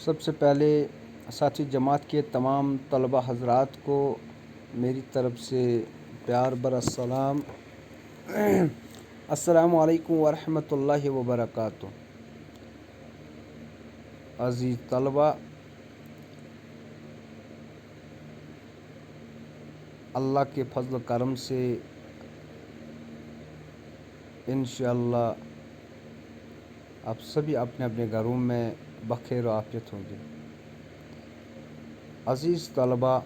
سب سے پہلے ساتھی جماعت کے تمام طلبہ حضرات کو میری طرف سے پیار بھرا سلام۔ السلام علیکم ورحمۃ اللہ وبرکاتہ۔ عزیز طلبہ، اللہ کے فضل و کرم سے انشاءاللہ آپ سبھی اپنے اپنے گھروں میں بخیر و عافیت ہوں گے۔ عزیز طلبہ،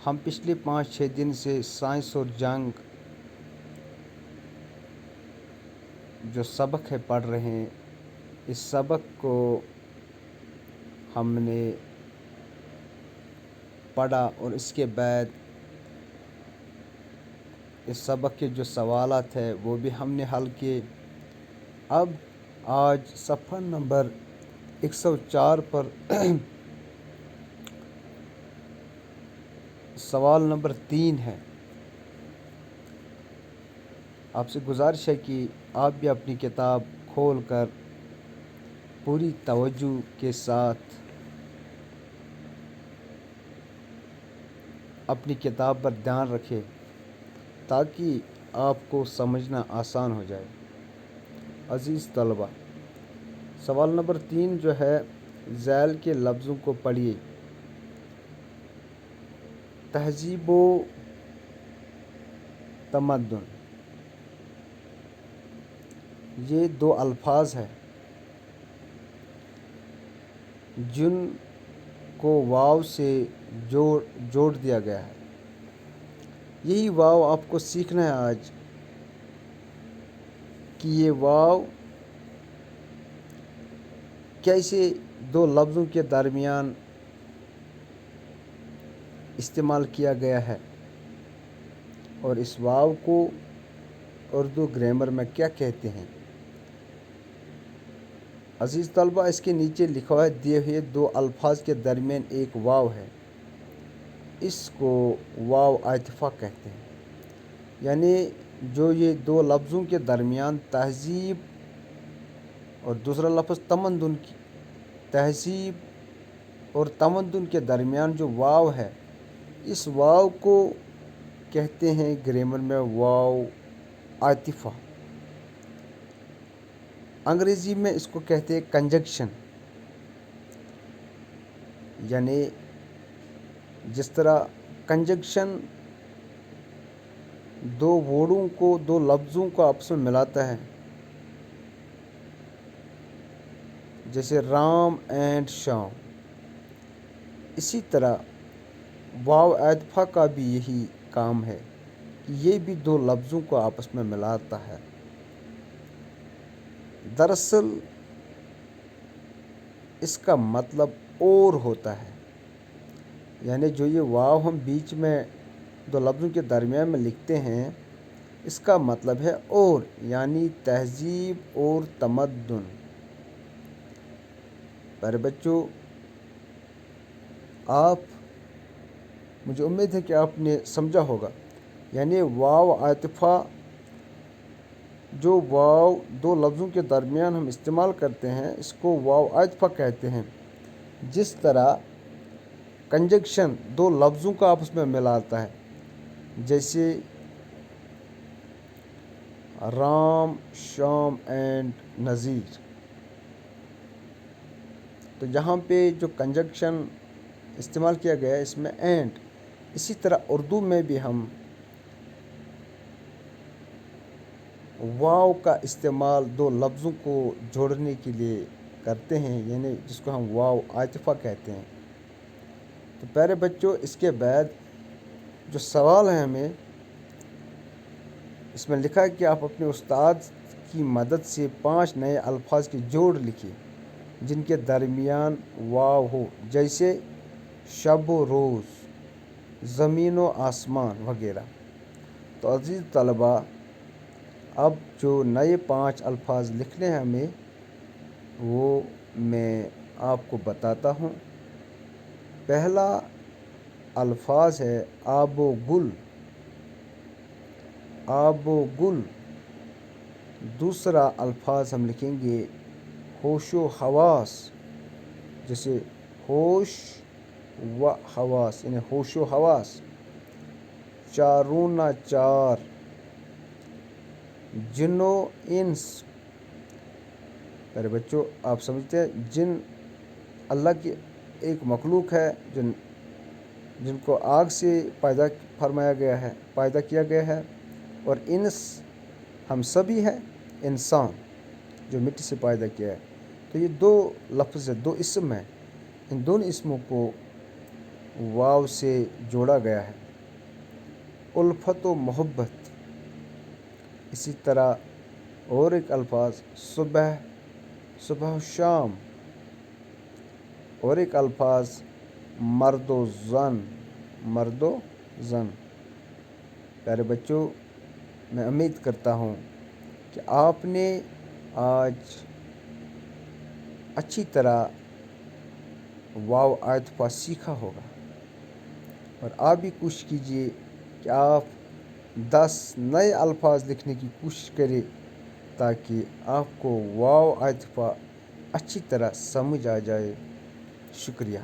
ہم پچھلے 5-6 دن سے سائنس اور جنگ جو سبق ہے پڑھ رہے ہیں۔ اس سبق کو ہم نے پڑھا اور اس کے بعد اس سبق کے جو سوالات ہیں وہ بھی ہم نے حل کیے۔ اب آج صفحہ نمبر 104 پر سوال نمبر 3 ہے۔ آپ سے گزارش ہے کہ آپ بھی اپنی کتاب کھول کر پوری توجہ کے ساتھ اپنی کتاب پر دھیان رکھیں تاکہ آپ کو سمجھنا آسان ہو جائے۔ عزیز طلبہ، سوال نمبر 3 جو ہے، ذیل کے لفظوں کو پڑھیے۔ تہذیب و تمدن، یہ 2 الفاظ ہیں جن کو واو سے جوڑ دیا گیا ہے۔ یہی واو آپ کو سیکھنا ہے آج کہ یہ واو کیسے 2 لفظوں کے درمیان استعمال کیا گیا ہے اور اس واو کو اردو گرامر میں کیا کہتے ہیں۔ عزیز طلبہ، اس کے نیچے لکھا ہے دیے ہوئے 2 الفاظ کے درمیان ایک واو ہے، اس کو واو عاطفہ کہتے ہیں۔ یعنی جو یہ 2 لفظوں کے درمیان تہذیب اور دوسرا لفظ تمدن کی، تہذیب اور تمدن کے درمیان جو واو ہے، اس واو کو کہتے ہیں گرامر میں واو عاطفہ۔ انگریزی میں اس کو کہتے ہیں کنجکشن۔ یعنی جس طرح کنجکشن 2 ورڈوں کو، 2 لفظوں کو آپس میں ملاتا ہے، جیسے رام اینڈ شام، اسی طرح واو عاطفہ کا بھی یہی کام ہے کہ یہ بھی 2 لفظوں کو آپس میں ملاتا ہے۔ دراصل اس کا مطلب اور ہوتا ہے۔ یعنی جو یہ واو ہم بیچ میں 2 لفظوں کے درمیان میں لکھتے ہیں، اس کا مطلب ہے اور، یعنی تہذیب اور تمدن۔ پیارے بچوں، مجھے امید ہے کہ آپ نے سمجھا ہوگا۔ یعنی واو عاطفہ، جو واو 2 لفظوں کے درمیان ہم استعمال کرتے ہیں، اس کو واو عاطفہ کہتے ہیں۔ جس طرح کنجکشن 2 لفظوں کو آپس میں ملاتا ہے، جیسے رام شام اینڈ نذیر، تو یہاں پہ جو کنجکشن استعمال کیا گیا ہے اس میں اینڈ۔ اسی طرح اردو میں بھی ہم واو کا استعمال 2 لفظوں کو جوڑنے کے لیے کرتے ہیں، یعنی جس کو ہم واو عاطفہ کہتے ہیں۔ تو پیارے بچوں، اس کے بعد جو سوال ہے ہمیں اس میں لکھا ہے کہ آپ اپنے استاد کی مدد سے 5 نئے الفاظ کے جوڑ لکھیں جن کے درمیان واو ہو، جیسے شب و روز، زمین و آسمان وغیرہ۔ تو عزیز طلبہ، اب جو نئے 5 الفاظ لکھنے ہیں ہمیں، وہ میں آپ کو بتاتا ہوں۔ پہلا الفاظ ہے آب و گل، آب و گل۔ دوسرا الفاظ ہم لکھیں گے ہوش و حواس، جیسے ہوش و حواس یعنی ہوش و حواس، چارونہ چار، جن و انس. میرے بچوں آپ سمجھتے ہیں جن اللہ کی ایک مخلوق ہے جن کو آگ سے پیدا فرمایا گیا ہے، پیدا کیا گیا ہے، اور انس ہم سبھی ہیں، انسان جو مٹی سے پیدا کیا ہے. تو یہ دو لفظ ہے، دو اسم ہیں، ان دونوں اسموں کو واو سے جوڑا گیا ہے. الفت و محبت. اسی طرح اور ایک الفاظ صبح، صبح و شام، اور ایک الفاظ مرد و زن، مرد و زن. پیارے بچوں میں امید کرتا ہوں کہ آپ نے آج اچھی طرح واو عاطفہ سیکھا ہوگا، اور آپ بھی کوشش کیجئے کہ آپ 10 نئے الفاظ لکھنے کی کوشش کریں تاکہ آپ کو واو عاطفہ اچھی طرح سمجھ آ جائے. شکریہ.